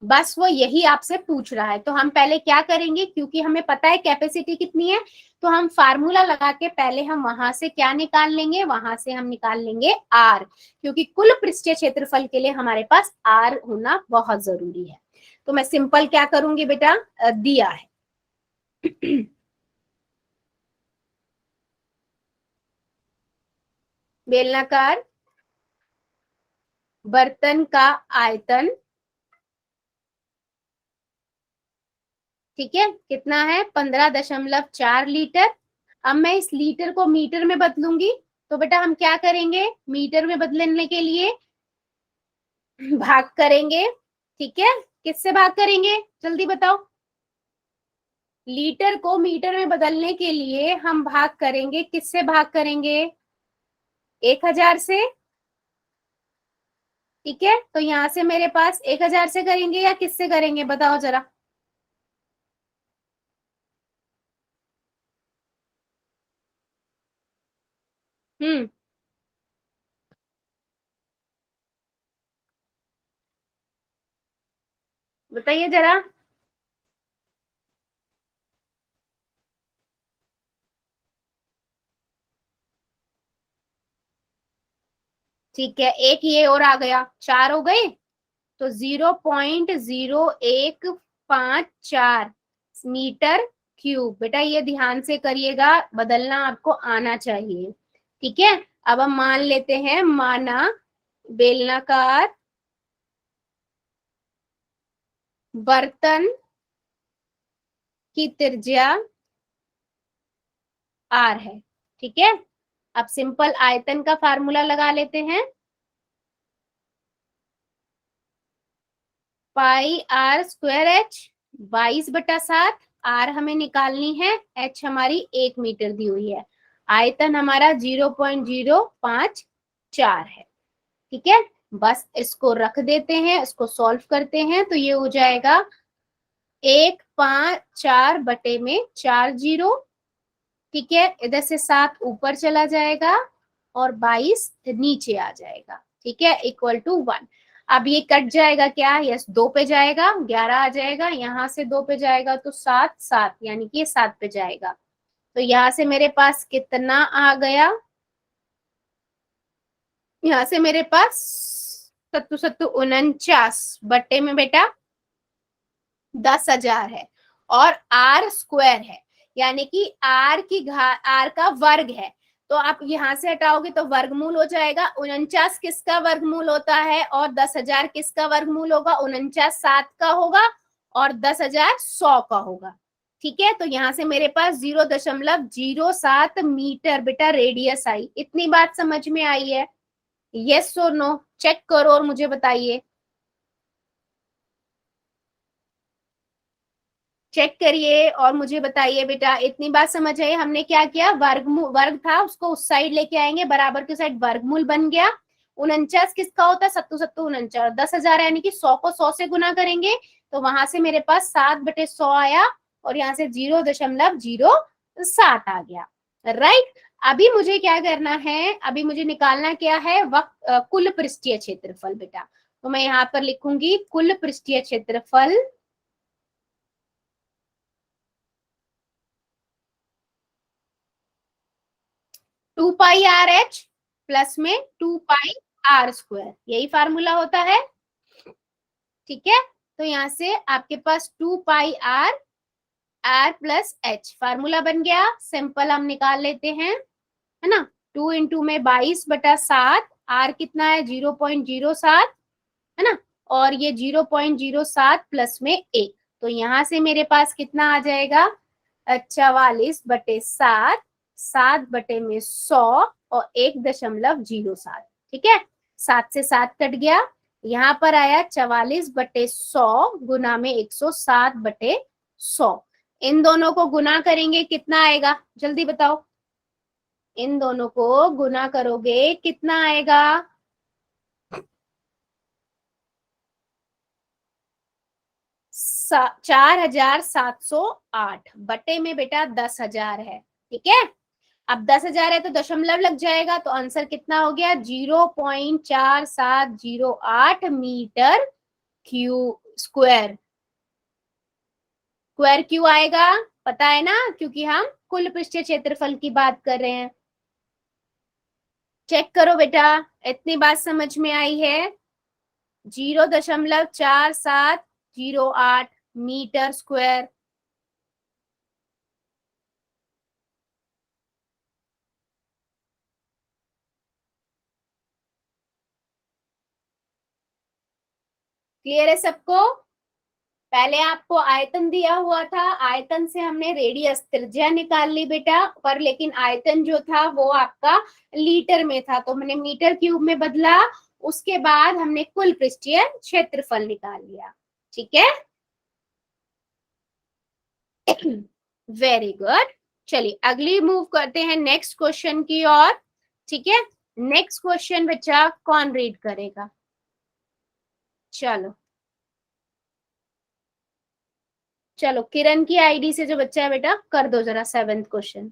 बस वो यही आपसे पूछ रहा है। तो हम पहले क्या करेंगे, क्योंकि हमें पता है कैपेसिटी कितनी है, तो हम फार्मूला लगा के पहले हम वहां से क्या निकाल लेंगे? वहां से हम निकाल लेंगे आर, क्योंकि कुल पृष्ठीय क्षेत्रफल के लिए हमारे पास आर होना बहुत जरूरी है। तो मैं सिंपल क्या करूंगी बेटा, दिया है बेलनाकार बर्तन का आयतन, ठीक है, कितना है? 15.4 लीटर। अब मैं इस लीटर को मीटर में बदलूंगी, तो बेटा हम क्या करेंगे? मीटर में बदलने के लिए भाग करेंगे, ठीक है। किससे भाग करेंगे, जल्दी बताओ। लीटर को मीटर में बदलने के लिए हम भाग करेंगे, किससे भाग करेंगे? 1000 से, ठीक है। तो यहां से मेरे पास 1000 से करेंगे या किससे करेंगे, बताओ जरा। हम्म, बताइए जरा। ठीक है, एक ये और आ गया, 4 हो गए। तो 0.0154 मीटर क्यूब। बेटा ये ध्यान से करिएगा, बदलना आपको आना चाहिए, ठीक है। अब हम मान लेते हैं, माना बेलनाकार बर्तन की त्रिज्या आर है, ठीक है। अब सिंपल आयतन का फार्मूला लगा लेते हैं, पाई आर स्क्वायर एच, 22/7। आर हमें निकालनी है, एच हमारी 1 मीटर दी हुई है, आयतन हमारा 0.054 है, ठीक है। बस इसको रख देते हैं, इसको सॉल्व करते हैं, तो ये हो जाएगा 154/4 ठीक है। इधर से 7 ऊपर चला जाएगा और 22 नीचे आ जाएगा, ठीक है, इक्वल टू 1। अब ये कट जाएगा क्या? यस, 2 पे जाएगा, 11 आ जाएगा, यहाँ से 2 पे जाएगा तो 7 7, यानी कि 7 पे जाएगा। तो यहाँ से मेरे पास कितना आ गया? यहाँ से मेरे पास 749 बट्टे में बेटा 10,000 है, और आर स्क्वायर है, यानी कि आर का वर्ग है। तो आप यहाँ से हटाओगे तो वर्गमूल हो जाएगा। 49 किसका वर्गमूल होता है और 10,000 किसका वर्गमूल होगा? 49 7 का होगा और 10,000 100 का होगा। ठीक है, तो यहाँ से मेरे पास 0.07 मीटर बेटा रेडियस आई। इतनी बात समझ में आई है? यस और नो चेक करो और मुझे बताइए। चेक करिए और मुझे बताइए बेटा, इतनी बात समझ आई? हमने क्या किया, वर्ग था उसको उस साइड लेके आएंगे, बराबर की साइड वर्गमूल बन गया। 49 किसका होता है? 7 7 49। 10,000 यानी कि 100 को 100 से गुना करेंगे तो वहां से मेरे पास 7/100 आया और यहाँ से 0.07 आ गया। राइट, अभी मुझे क्या करना है, अभी मुझे निकालना क्या है, कुल पृष्ठीय क्षेत्रफल बेटा। तो मैं यहाँ पर लिखूंगी कुल पृष्ठीय क्षेत्रफल 2πRh प्लस में 2πr², यही फार्मूला होता है। ठीक है, तो यहाँ से आपके पास 2πr r plus h formula बन गया। सिंपल हम निकाल लेते हैं, है ना। 2 इंटू में 22/7, r कितना है? 0.07, है ना, और ये 0.07 प्लस में 1, तो यहाँ से मेरे पास कितना आ जाएगा? 44/7, 7/100 और 1.07। ठीक है, 7 से 7 कट गया, यहाँ पर आया 44/100 गुना में 107/100। इन दोनों को गुना करेंगे कितना आएगा? जल्दी बताओ, इन दोनों को गुना करोगे कितना आएगा? 4,708 बटे में बेटा 10,000 है। ठीक है, अब 10,000 है तो दशमलव लग जाएगा, तो आंसर कितना हो गया? 0.4708 मीटर स्क्वायर। स्क्वायर क्यों आएगा? पता है ना, क्योंकि हम कुल पृष्ठीय क्षेत्रफल की बात कर रहे हैं। चेक करो बेटा, इतनी बात समझ में आई है? 0.4708 मीटर स्क्वायर। क्लियर है सबको? पहले आपको आयतन दिया हुआ था, आयतन से हमने रेडियस त्रिज्या निकाल ली बेटा, पर लेकिन आयतन जो था वो आपका लीटर में था, तो हमने मीटर क्यूब में बदला। उसके बाद हमने कुल पृष्ठीय क्षेत्रफल निकाल लिया। ठीक है, वेरी गुड। चलिए अगली मूव करते हैं नेक्स्ट क्वेश्चन की ओर। ठीक है, नेक्स्ट क्वेश्चन बच्चा कौन रीड करेगा? चलो चलो, किरण की आईडी से जो बच्चा है बेटा कर दो जरा 7th क्वेश्चन।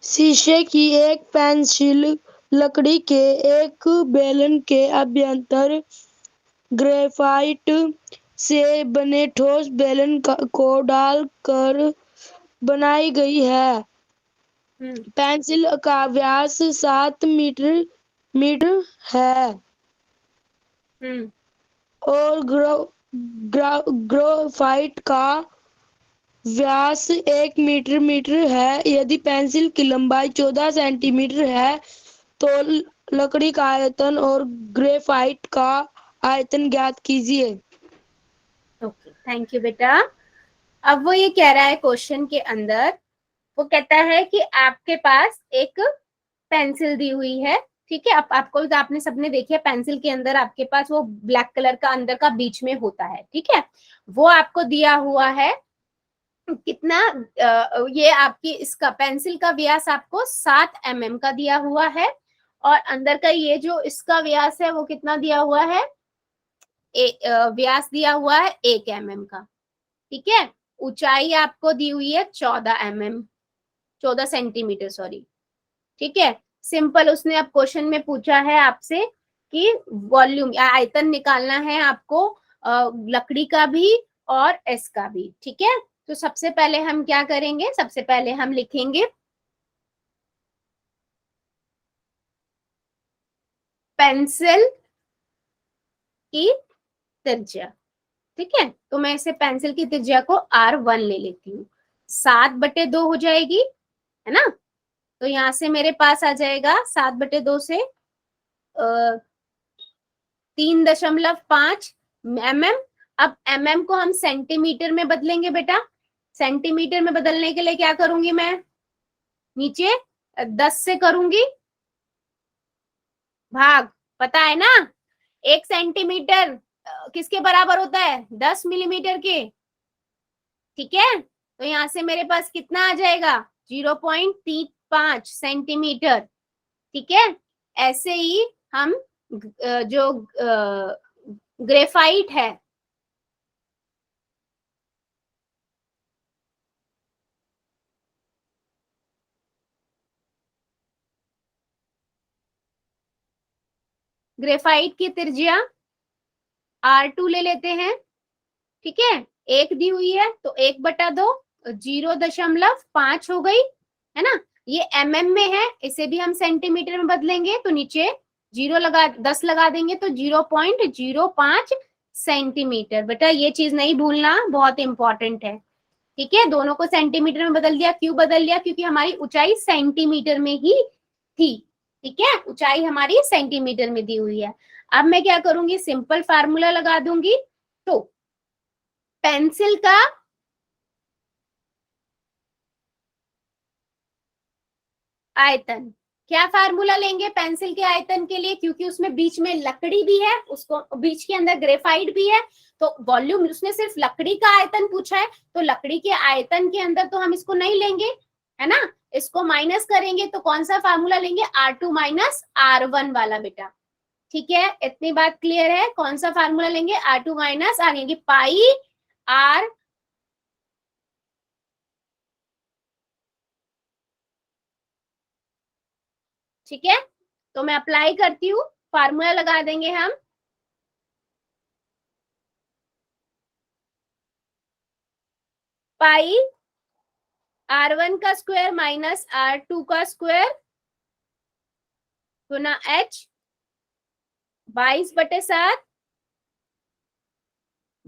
शीशे की एक पेंसिल, लकड़ी के एक बेलन के अभ्यंतर ग्रेफाइट से बने ठोस बेलन को डालकर बनाई गई है। पेंसिल का व्यास 7 मीटर है और ग्रेफाइट का व्यास 1 मीटर है। यदि पेंसिल की लंबाई 14 सेंटीमीटर है तो लकड़ी का आयतन और ग्रेफाइट का आयतन ज्ञात कीजिए। ओके, थैंक यू बेटा। अब वो ये कह रहा है क्वेश्चन के अंदर, वो कहता है कि आपके पास एक पेंसिल दी हुई है। ठीक है, अब आपको तो आपने सबने देखी है, पेंसिल के अंदर आपके पास वो ब्लैक कलर का अंदर का बीच में होता है। ठीक है, वो आपको दिया हुआ है कितना, ये आपकी इसका पेंसिल का व्यास आपको 7 mm का दिया हुआ है और अंदर का ये जो इसका व्यास है वो कितना दिया हुआ है? व्यास दिया हुआ है 1 mm का। ठीक है, ऊंचाई आपको दी हुई है 14 सेंटीमीटर, सॉरी। ठीक है, सिंपल उसने अब क्वेश्चन में पूछा है आपसे कि वॉल्यूम या आयतन निकालना है आपको, लकड़ी का भी और इसका भी। ठीक है, तो सबसे पहले हम क्या करेंगे, सबसे पहले हम लिखेंगे पेंसिल की त्रिज्या। ठीक है, तो मैं इसे पेंसिल की त्रिज्या को R1 ले लेती हूँ। 7/2 हो जाएगी, है ना। तो यहाँ से मेरे पास आ जाएगा 7/2 से 3.5 mm। अब mm को हम सेंटीमीटर में बदलेंगे बेटा। सेंटीमीटर में बदलने के लिए क्या करूंगी मैं, नीचे 10 से करूंगी भाग, पता है ना। 1 सेंटीमीटर किसके बराबर होता है, 10 मिलीमीटर के। ठीक है, तो यहाँ से मेरे पास कितना आ जाएगा, 0.35 सेंटीमीटर। ठीक है, ऐसे ही हम जो ग्रेफाइट है, ग्रेफाइट की त्रिज्या R2 ले लेते हैं। ठीक है, 1 दी हुई है तो 1/2 0.5 हो गई, है ना। ये mm में है, इसे भी हम सेंटीमीटर में बदलेंगे तो नीचे 10 लगा देंगे तो 0.05 सेंटीमीटर। बेटा ये चीज नहीं भूलना, बहुत इंपॉर्टेंट है। ठीक है, दोनों को सेंटीमीटर में बदल दिया। क्यों बदल दिया, क्योंकि हमारी ऊंचाई सेंटीमीटर में ही थी। ठीक है, ऊंचाई हमारी सेंटीमीटर में दी हुई है। अब मैं क्या करूंगी, सिंपल फार्मूला लगा दूंगी। तो पेंसिल का आयतन, क्या फार्मूला लेंगे पेंसिल के आयतन के लिए, क्योंकि उसमें बीच में लकड़ी भी है, उसको बीच के अंदर ग्रेफाइट भी है, तो वॉल्यूम, उसने सिर्फ लकड़ी का आयतन पूछा है, तो लकड़ी के आयतन के अंदर तो हम इसको नहीं लेंगे, है ना। इसको माइनस करेंगे तो कौन सा फार्मूला लेंगे, R2 माइनस R1 वाला बेटा। ठीक है, इतनी बात क्लियर है। कौन सा फार्मूला लेंगे, R2 माइनस R, यानी पाई R। ठीक है, तो मैं अप्लाई करती हूँ, फार्मूला लगा देंगे हम। पाई R1 का स्क्वायर माइनस R2 का स्क्वायर गुना H 22/7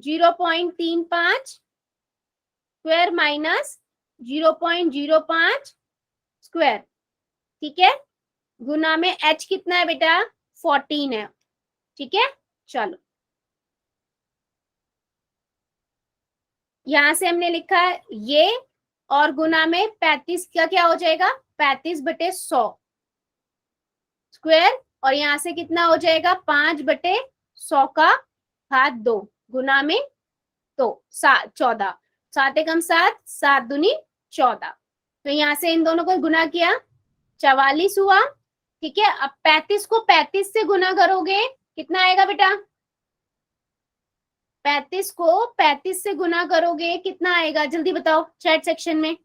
0.35 स्क्वायर माइनस 0.05 स्क्वायर। ठीक है, गुना में H कितना है बेटा, 14 है। ठीक है, चलो यहां से हमने लिखा है ये, और गुना में 35 का क्या हो जाएगा, 35/100 स्क्वायर, और यहां से कितना हो जाएगा, 5/100 का घात 2 गुना में तो 14, 7 एकम 7, 7 दूनी 14। तो यहां से इन दोनों को गुना किया, 44 हुआ। ठीक है, अब 35 को 35 से गुना करोगे कितना आएगा बेटा, 35 को 35 से गुना करोगे कितना आएगा, जल्दी बताओ चैट सेक्शन में।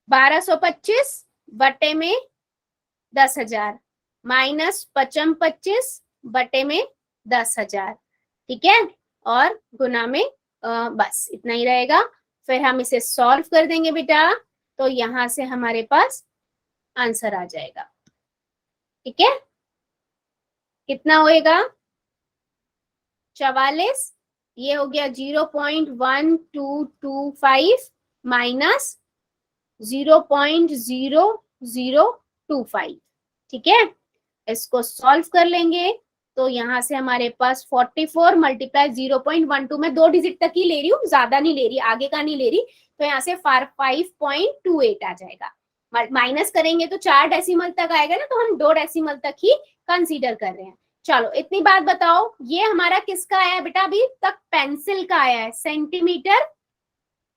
$1225/10,000 माइनस 55/10,000। ठीक है, और गुना में बस इतना ही रहेगा। फिर हम इसे सॉल्व कर देंगे बेटा, तो यहां से हमारे पास आंसर आ जाएगा। ठीक है, कितना होएगा, 44, ये हो गया 0.1225 माइनस 0.0025। ठीक है, इसको सॉल्व कर लेंगे तो यहां से हमारे पास 44 मल्टीप्लाई 0.12, मैं 2 डिजिट तक ही ले रही हूँ, ज्यादा नहीं ले रही, आगे का नहीं ले रही, तो यहाँ से 5.28 आ जाएगा। माइनस करेंगे तो 4 डेसिमल तक आएगा ना, तो हम 2 डेसिमल तक ही कंसीडर कर रहे हैं। चलो इतनी बात बताओ, ये हमारा किसका आया है बेटा, अभी तक पेंसिल का आया है, सेंटीमीटर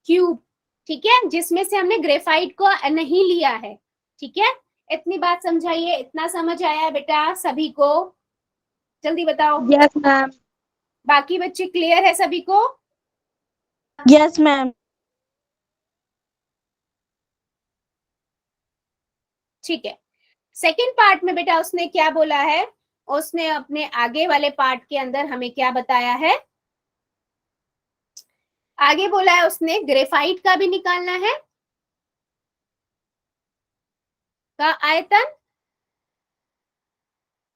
क्यूब। ठीक है, जिसमें से हमने ग्रेफाइट को नहीं लिया है। ठीक है, इतनी बात समझाइए, इतना समझ आया बेटा सभी को, जल्दी बताओ। Yes ma'am. बाकी बच्चे क्लियर है सभी को, यस मैम। ठीक है। सेकंड पार्ट में बेटा उसने क्या बोला है, उसने अपने आगे वाले पार्ट के अंदर हमें क्या बताया है, आगे बोला है उसने ग्रेफाइट का भी निकालना है का आयतन।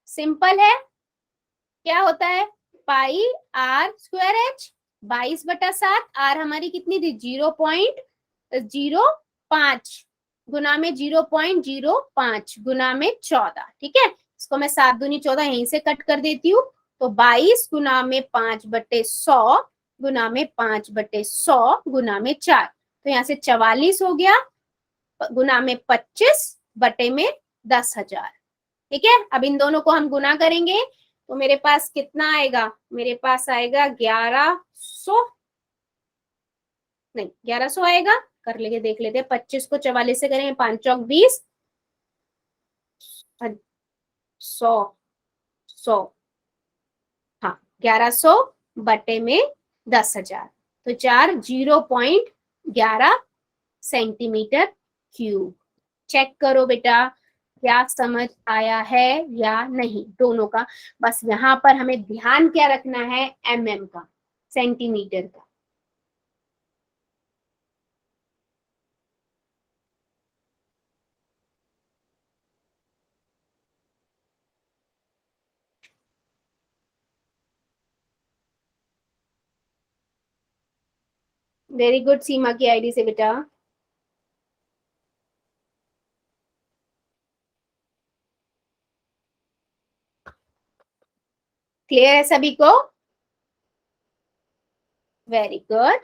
सिंपल है, क्या होता है पाई आर स्क्वायर एच, 22/7। आर हमारी कितनी थी 0.05 गुना में 0.05 गुना में 14। ठीक है, इसको मैं 7 दूनी 14 यहीं से कट कर देती हूँ। तो 22 गुना में 5/100 गुना में 5/100 गुना में 4, तो यहाँ से 44 हो गया गुना में 25 बटे में 10,000। ठीक है, अब इन दोनों को हम गुना करेंगे तो मेरे पास कितना आएगा, मेरे पास आएगा 1100, नहीं 1100 आएगा, कर लेंगे देख लेते हैं। 25 को 44 से करेंगे 5 चौक 20, 100 हाँ 1100 बटे में 10,000, तो 0.11 सेंटीमीटर क्यूब। चेक करो बेटा क्या समझ आया है या नहीं दोनों का। बस यहाँ पर हमें ध्यान क्या रखना है, mm का, सेंटीमीटर का। वेरी गुड सीमा की आईडी से बेटा। क्लियर है सभी को? Very good,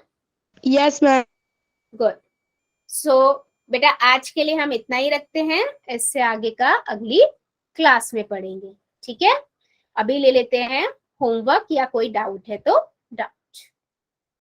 yes ma'am. Good. So बेटा आज के लिए हम इतना ही रखते हैं, इससे आगे का अगली क्लास में पढ़ेंगे। ठीक है, अभी ले लेते हैं होमवर्क, या कोई डाउट है तो